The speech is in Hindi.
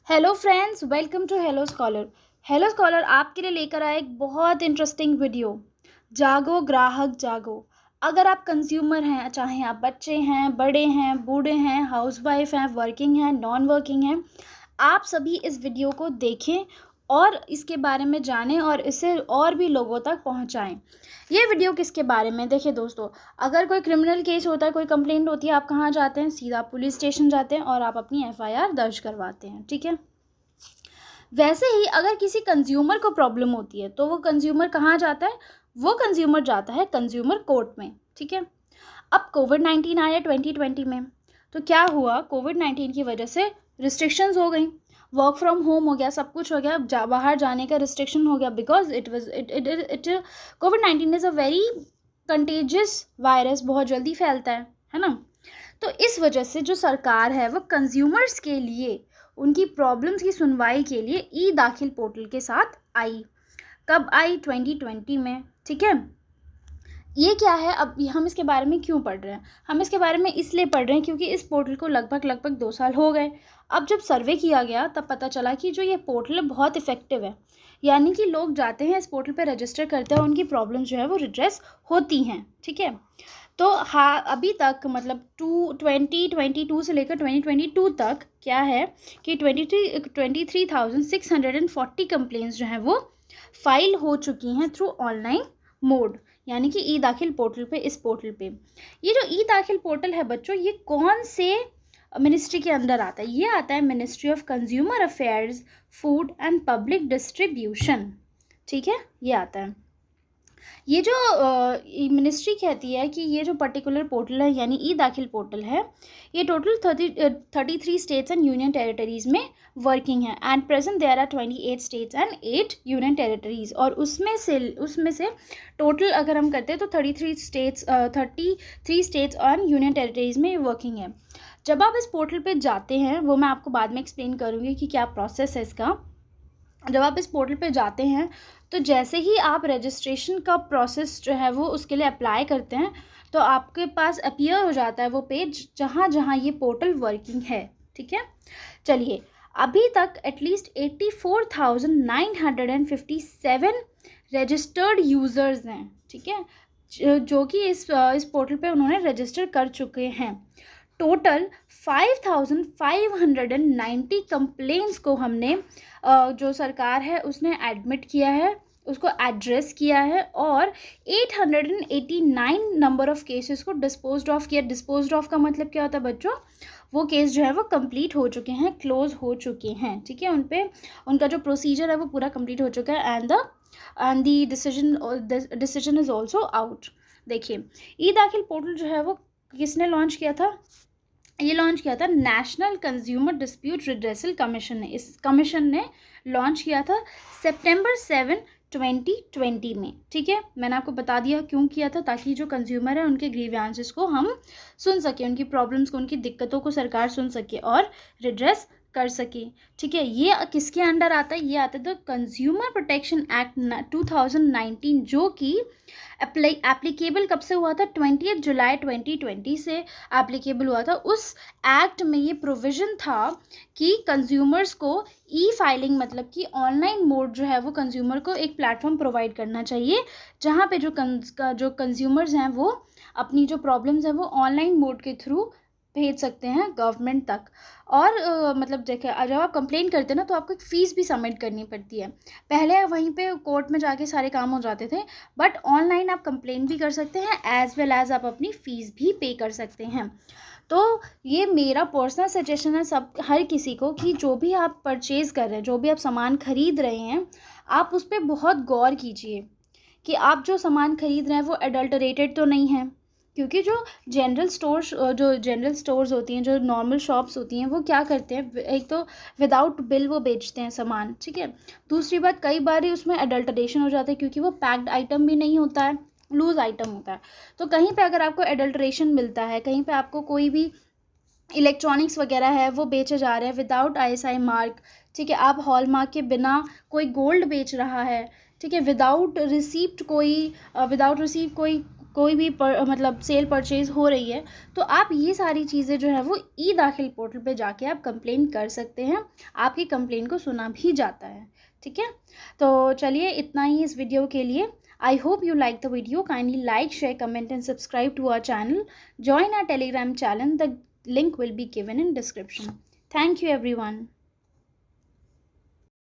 Hello friends, welcome to hello scholar. Hello scholar आपके लिए लेकर आया एक बहुत इंटरेस्टिंग वीडियो। जागो ग्राहक जागो। अगर आप कंज्यूमर हैं, चाहे आप बच्चे हैं, बड़े हैं, बूढ़े हैं, हाउसवाइफ हैं, वर्किंग हैं, नॉन वर्किंग हैं, आप सभी इस वीडियो को देखें और इसके बारे में जानें और इसे और भी लोगों तक पहुंचाएं। ये वीडियो किसके बारे में, देखिए दोस्तों, अगर कोई क्रिमिनल केस होता है, कोई कंप्लेंट होती है, आप कहाँ जाते हैं? सीधा पुलिस स्टेशन जाते हैं और आप अपनी एफआईआर दर्ज करवाते हैं। ठीक है। वैसे ही अगर किसी कंज्यूमर को प्रॉब्लम होती है तो वो कंज्यूमर कहाँ जाता है? वो कंज्यूमर जाता है कंज्यूमर कोर्ट में। ठीक है। अब कोविड-19 आया 2020 में, तो क्या हुआ? कोविड-19 की वजह से रिस्ट्रिक्शंस हो गई, वर्क फ्रॉम होम हो गया, सब कुछ हो गया, बाहर जाने का रिस्ट्रिक्शन हो गया, because it covid is a very contagious virus, बहुत जल्दी फैलता है ना। तो इस वजह से जो सरकार है वो कंज्यूमर्स के लिए उनकी प्रॉब्लम्स की सुनवाई के लिए ई दाखिल पोर्टल के साथ आई। कब आई? 2020 में। ठीक है। ये क्या है? अब हम इसके बारे में क्यों पढ़ रहे हैं? हम इसके बारे में इसलिए पढ़ रहे हैं क्योंकि इस पोर्टल को लगभग 2 साल हो गए। अब जब सर्वे किया गया तब पता चला कि जो ये पोर्टल है बहुत इफ़ेक्टिव है, यानी कि लोग जाते हैं इस पोर्टल पे रजिस्टर करते हैं, उनकी प्रॉब्लम जो है वो रिड्रेस होती हैं। ठीक है। तो हाँ, अभी तक मतलब 2022 से लेकर 2022 तक क्या है कि 23,640 कंप्लेंट्स जो हैं वो फाइल हो चुकी हैं थ्रू ऑनलाइन मोड, यानी कि ई दाखिल पोर्टल पे। इस पोर्टल पे ये जो ई दाखिल पोर्टल है बच्चों, ये कौन से मिनिस्ट्री के अंदर आता है? ये आता है ministry of consumer affairs, food and public distribution. ठीक है, ये आता है। ये जो मिनिस्ट्री कहती है कि ये जो पर्टिकुलर पोर्टल है यानी ई दाखिल पोर्टल है, ये total 33 states and union territories में वर्किंग है। And present there are 28 states and 8 union territories, और उसमें से टोटल अगर हम करते हैं तो 33 स्टेट्स और यूनियन टेरिटरीज़ में वर्किंग है। जब आप इस पोर्टल पे जाते हैं, वो मैं आपको बाद में एक्सप्लेन करूँगी कि क्या प्रोसेस है इसका। जब आप इस पोर्टल पे जाते हैं तो जैसे ही आप रजिस्ट्रेशन का प्रोसेस जो है वो उसके लिए अप्लाई करते हैं, तो आपके पास अपीयर हो जाता है वो पेज जहाँ जहाँ ये पोर्टल वर्किंग है। ठीक है। चलिए, अभी तक एटलीस्ट 84,957 रजिस्टर्ड यूज़र्स हैं। ठीक है, जो कि इस पोर्टल पे उन्होंने रजिस्टर कर चुके हैं। टोटल 5,590 कंप्लेंट्स को हमने जो सरकार है उसने एडमिट किया है, उसको एड्रेस किया है, और 889 नंबर ऑफ़ केसेस को डिस्पोज्ड ऑफ किया। डिस्पोज्ड ऑफ का मतलब क्या होता है बच्चों? वो केस जो है वो कंप्लीट हो चुके हैं, क्लोज हो चुके हैं। ठीक है, उन पे उनका जो प्रोसीजर है वो पूरा कंप्लीट हो चुका है, and the decision is also out. देखिए, ई दाखिल पोर्टल जो है वो किसने लॉन्च किया था? ये लॉन्च किया था national consumer dispute redressal commission ने। इस कमीशन ने लॉन्च किया था सितंबर 7, 2020 में। ठीक है, मैंने आपको बता दिया क्यों किया था, ताकि जो कंज्यूमर है उनके ग्रीवियंसेस को हम सुन सकें, उनकी प्रॉब्लम्स को, उनकी दिक्कतों को सरकार सुन सके और रिड्रेस कर सके। ठीक है, ये किसके अंडर आता है? ये आता है द कंज्यूमर प्रोटेक्शन एक्ट 2019, जो कि एप्लीकेबल कब से हुआ था? 20 जुलाई 2020 से एप्लीकेबल हुआ था। उस एक्ट में ये प्रोविज़न था कि कंज्यूमर्स को ई फाइलिंग, मतलब कि ऑनलाइन मोड जो है वो कंज्यूमर को एक प्लेटफॉर्म प्रोवाइड करना चाहिए, जहाँ पे जो कंज्यूमर्स हैं वो अपनी जो प्रॉब्लम्स हैं वो ऑनलाइन मोड के थ्रू भेज सकते हैं गवर्नमेंट तक। और मतलब देखिए, जब आप कंप्लेन करते हैं ना तो आपको एक फ़ीस भी सबमिट करनी पड़ती है। पहले वहीं पे कोर्ट में जाके सारे काम हो जाते थे, बट ऑनलाइन आप कंप्लेन भी कर सकते हैं, एज़ वेल एज़ आप अपनी फ़ीस भी पे कर सकते हैं। तो ये मेरा पर्सनल सजेशन है हर किसी को कि जो भी आप परचेज़ कर रहे हैं, जो भी आप सामान ख़रीद रहे हैं, आप उस पर बहुत गौर कीजिए कि आप जो सामान ख़रीद रहे हैं वो एडल्टरेटेड तो नहीं है। क्योंकि जो जनरल स्टोर्स होती हैं, जो नॉर्मल शॉप्स होती हैं, वो क्या करते हैं? एक तो विदाउट बिल वो बेचते हैं सामान। ठीक है। दूसरी बात, कई बार ही उसमें एडल्टरेशन हो जाता है क्योंकि वो पैक्ड आइटम भी नहीं होता है, लूज़ आइटम होता है। तो कहीं पे अगर आपको एडल्टरेशन मिलता है, कहीं पे आपको कोई भी इलेक्ट्रॉनिक्स वगैरह है वो बेचे जा रहे हैं विदाउट आईएसआई मार्क। ठीक है, आप हॉल मार्क के बिना कोई गोल्ड बेच रहा है। ठीक है, विदाउट रिसीप्ट कोई कोई भी मतलब सेल परचेज़ हो रही है, तो आप ये सारी चीज़ें जो है वो ई दाखिल पोर्टल पे जाके आप कंप्लेन कर सकते हैं। आपकी कंप्लेन को सुना भी जाता है, ठीक है। तो चलिए इतना ही इस वीडियो के लिए। I hope you like the video. Kindly like, share, comment and subscribe to our channel. Join our Telegram channel. The link will be given in description. Thank you everyone.